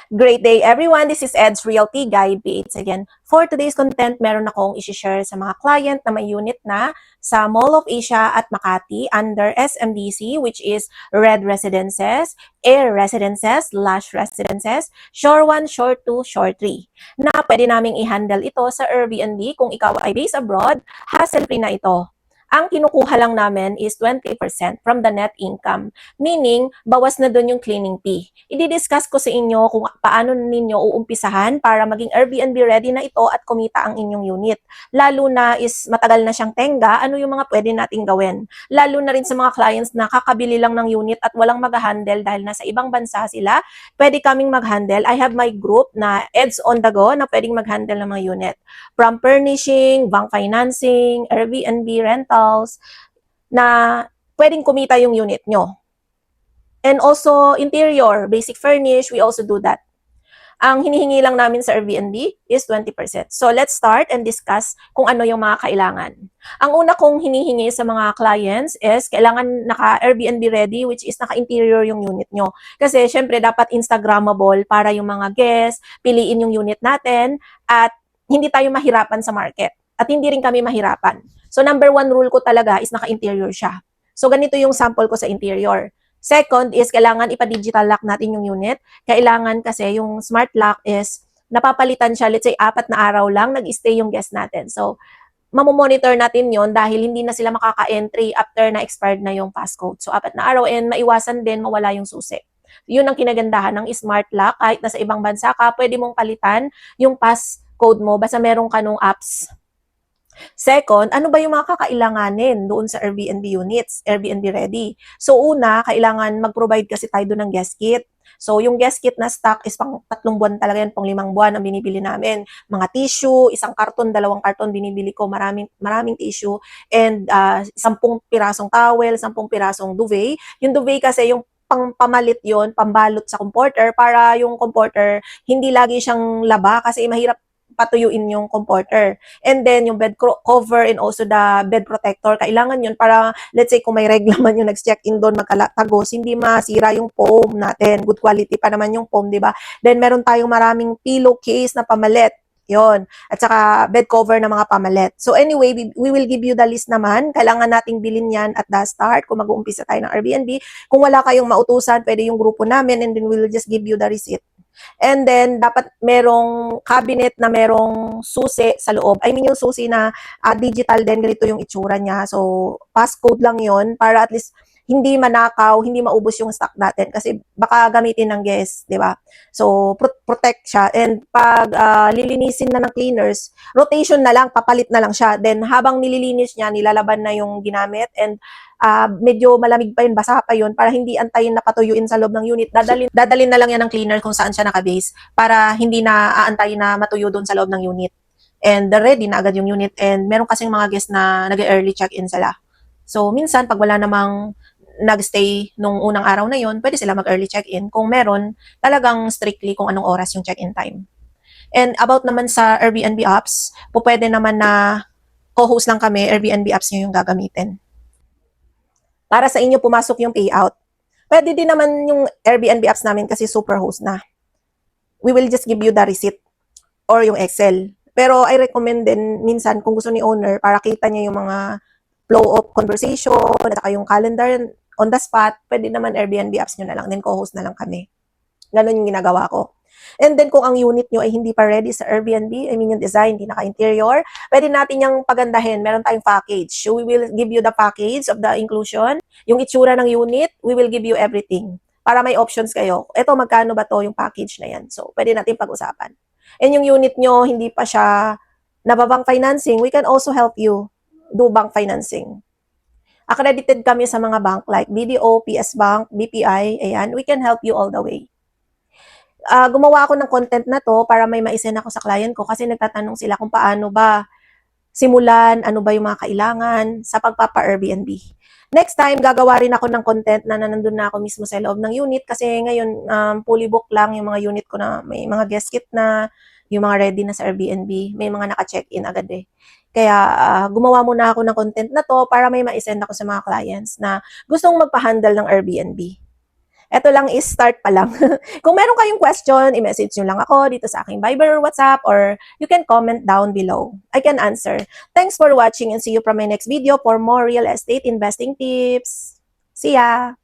Great day everyone! This is Ed's Realty Guide PH again. For today's content, meron akong isi-share sa mga client na may unit na sa Mall of Asia at Makati under SMDC, which is Red Residences, Air Residences, Lush Residences, Shore 1, Shore 2, Shore 3 na pwede naming i-handle ito sa Airbnb kung ikaw ay based abroad, hassle-free na ito. Ang kinukuha lang namin is 20% from the net income. Meaning, bawas na doon yung cleaning fee. I-discuss ko sa inyo kung paano ninyo uumpisahan para maging Airbnb ready na ito at kumita ang inyong unit. Lalo na is matagal na siyang tenga, ano yung mga pwede nating gawin. Lalo na rin sa mga clients na kakabili lang ng unit at walang mag-handle dahil nasa ibang bansa sila, pwede kaming mag-handle. I have my group na Eds on the go na pwedeng mag-handle ng mga unit. From furnishing, bank financing, Airbnb rentals, na pwedeng kumita yung unit nyo. And also, interior, basic furnish, we also do that. Ang hinihingi lang namin sa Airbnb is 20%. So, let's start and discuss kung ano yung mga kailangan. Ang una kong hinihingi sa mga clients is kailangan naka-Airbnb ready, which is naka-interior yung unit nyo. Kasi, syempre, dapat Instagrammable para yung mga guests, piliin yung unit natin, at hindi tayo mahirapan sa market. At hindi rin kami mahirapan. So, number one rule ko talaga is naka-interior siya. So, ganito yung sample ko sa interior. Second is, kailangan ipa-digital lock natin yung unit. Kailangan kasi yung smart lock is, napapalitan siya, let's say, 4 na araw lang, nag-stay yung guest natin. So, mamomonitor natin yon dahil hindi na sila makaka-entry after na expired na yung passcode. So, 4 na araw and maiwasan din mawala yung susi. Yun ang kinagandahan ng smart lock. Kahit nasa ibang bansa ka, pwede mong palitan yung passcode mo basta meron ka nung apps. Second, ano ba yung mga kakailanganin doon sa Airbnb units, Airbnb ready? So una, kailangan mag-provide kasi tayo doon ng guest kit. So yung guest kit na stock is pang 3 buwan talaga yan, pang 5 buwan ang binibili namin. Mga tissue, 1 karton, 2 karton binibili ko, maraming tissue, and 10 pirasong towel, 10 pirasong duvet. Yung duvet kasi yung pamalit yon, pambalot sa comforter para yung comforter hindi lagi siyang laba kasi mahirap patuyuin yung comforter. And then, yung bed cover and also the bed protector, kailangan yun para, let's say, kung may regla man yung nag-check-in doon, magkalagos, hindi masira yung foam natin. Good quality pa naman yung foam, di ba? Then, meron tayong maraming pillowcase na pamalit. Yon. At saka, bed cover na mga pamalit. So, anyway, we will give you the list naman. Kailangan nating bilhin yan at the start kung mag-uumpisa tayo ng Airbnb. Kung wala kayong mautusan, pwede yung grupo namin and then we'll just give you the receipt. And then, dapat merong cabinet na merong susi sa loob. I mean, yung susi na digital din, ganito yung itsura niya. So, passcode lang yon para at least hindi manakaw, hindi maubos yung stock natin kasi baka gamitin ng guest, di ba? So, protect siya. And pag lilinisin na ng cleaners, rotation na lang, papalit na lang siya. Then, habang nililinis niya, nilalaban na yung ginamit and medyo malamig pa yun, basa pa yun, para hindi antayin na patuyuin sa loob ng unit. Dadalin na lang yan ng cleaner kung saan siya nakabase para hindi na aantayin na matuyo doon sa loob ng unit. And ready na agad yung unit. And meron kasing mga guests na nag-early check-in sila. So, minsan, pag wala namang nag-stay nung unang araw na yon, pwede sila mag-early check-in. Kung meron, talagang strictly kung anong oras yung check-in time. And about naman sa Airbnb apps, pwede naman na co-host lang kami, Airbnb apps nyo yung gagamitin. Para sa inyo pumasok yung payout. Pwede din naman yung Airbnb apps namin kasi super host na. We will just give you the receipt or yung Excel. Pero I recommend din minsan kung gusto ni owner para kita niya yung mga flow of conversation at saka yung calendar on the spot, pwede naman Airbnb apps nyo na lang, then co-host na lang kami. Ganon yung ginagawa ko. And then kung ang unit nyo ay hindi pa ready sa Airbnb, I mean yung design, hindi naka-interior, pwede natin yung pagandahin. Meron tayong package. So we will give you the package of the inclusion. Yung itsura ng unit, we will give you everything. Para may options kayo. Ito, magkano ba to yung package na yan? So, pwede natin pag-usapan. And yung unit nyo, hindi pa siya nababank financing, we can also help you do bank financing. Accredited kami sa mga bank like BDO, PS Bank, BPI, ayan, we can help you all the way. Gumawa ako ng content na to para may maisend ako sa client ko kasi nagtatanong sila kung paano ba simulan, ano ba yung mga kailangan sa pagpapa-Airbnb. Next time, gagawa rin ako ng content na nandun na ako mismo sa loob ng unit kasi ngayon fully book lang yung mga unit ko na may mga guest kit na, yung mga ready na sa Airbnb, may mga naka-check-in agad eh. Kaya gumawa muna ako ng content na to para may maisend ako sa mga clients na gustong magpa-handle ng Airbnb. Ito lang is start pa lang. Kung meron kayong question, i-message nyo lang ako dito sa aking Viber or WhatsApp, or you can comment down below. I can answer. Thanks for watching and see you from my next video for more real estate investing tips. See ya!